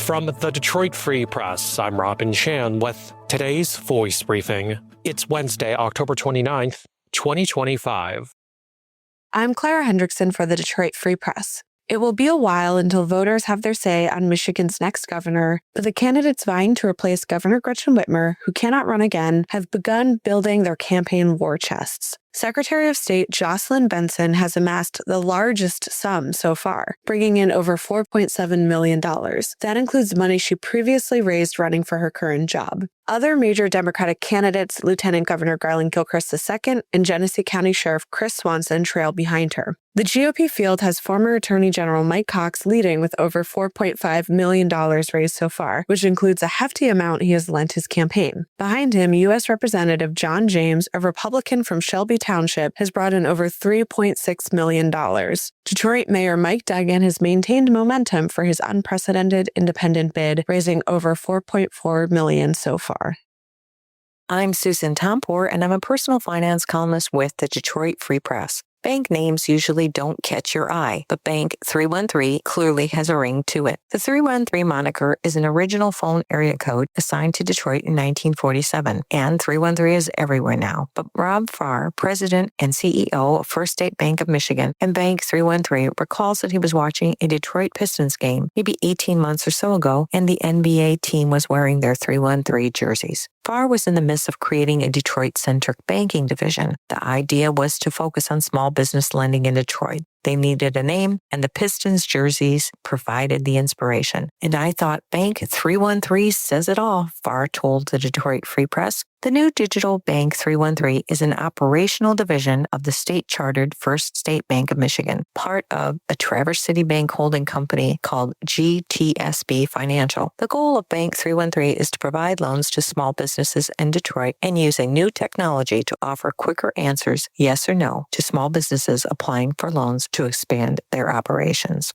From the Detroit Free Press, I'm Robin Chan with today's Voice Briefing. It's Wednesday, October 29th, 2025. I'm Clara Hendrickson for the Detroit Free Press. It will be a while until voters have their say on Michigan's next governor, but the candidates vying to replace Governor Gretchen Whitmer, who cannot run again, have begun building their campaign war chests. Secretary of State Jocelyn Benson has amassed the largest sum so far, bringing in over $4.7 million. That includes money she previously raised running for her current job. Other major Democratic candidates, Lieutenant Governor Garland Gilchrist II and Genesee County Sheriff Chris Swanson, trail behind her. The GOP field has former Attorney General Mike Cox leading with over $4.5 million raised so far, which includes a hefty amount he has lent his campaign. Behind him, U.S. Representative John James, a Republican from Shelby Township, has brought in over $3.6 million. Detroit Mayor Mike Duggan has maintained momentum for his unprecedented independent bid, raising over $4.4 million so far. I'm Susan Tompour, and I'm a personal finance columnist with the Detroit Free Press. Bank names usually don't catch your eye, but Bank 313 clearly has a ring to it. The 313 moniker is an original phone area code assigned to Detroit in 1947, and 313 is everywhere now. But Rob Farr, president and CEO of First State Bank of Michigan and Bank 313, recalls that he was watching a Detroit Pistons game maybe 18 months or so ago, and the NBA team was wearing their 313 jerseys. Farr was in the midst of creating a Detroit-centric banking division. The idea was to focus on small business lending in Detroit. They needed a name, and the Pistons jerseys provided the inspiration. And I thought Bank 313 says it all, Farr told the Detroit Free Press. The new digital Bank 313 is an operational division of the state-chartered First State Bank of Michigan, part of a Traverse City Bank holding company called GTSB Financial. The goal of Bank 313 is to provide loans to small businesses in Detroit and using new technology to offer quicker answers, yes or no, to small businesses applying for loans to expand their operations.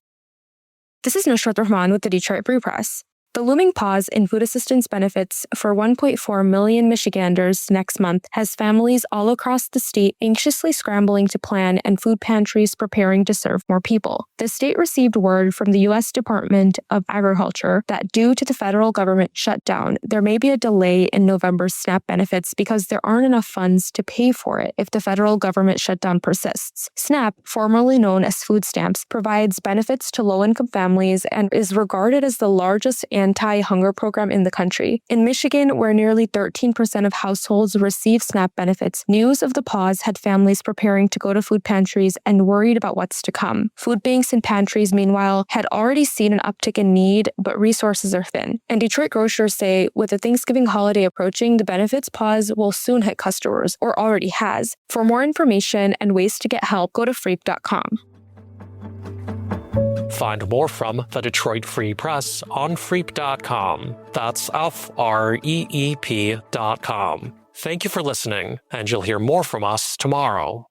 This is Nusrat Rahman with the Detroit Free Press. The looming pause in food assistance benefits for 1.4 million Michiganders next month has families all across the state anxiously scrambling to plan and food pantries preparing to serve more people. The state received word from the U.S. Department of Agriculture that due to the federal government shutdown, there may be a delay in November's SNAP benefits because there aren't enough funds to pay for it if the federal government shutdown persists. SNAP, formerly known as food stamps, provides benefits to low-income families and is regarded as the largest anti-hunger program in the country. In Michigan, where nearly 13% of households receive SNAP benefits, news of the pause had families preparing to go to food pantries and worried about what's to come. Food banks and pantries, meanwhile, had already seen an uptick in need, but resources are thin. And Detroit grocers say with the Thanksgiving holiday approaching, the benefits pause will soon hit customers, or already has. For more information and ways to get help, go to freep.com. Find more from the Detroit Free Press on freep.com. That's FREEP.com. Thank you for listening, and you'll hear more from us tomorrow.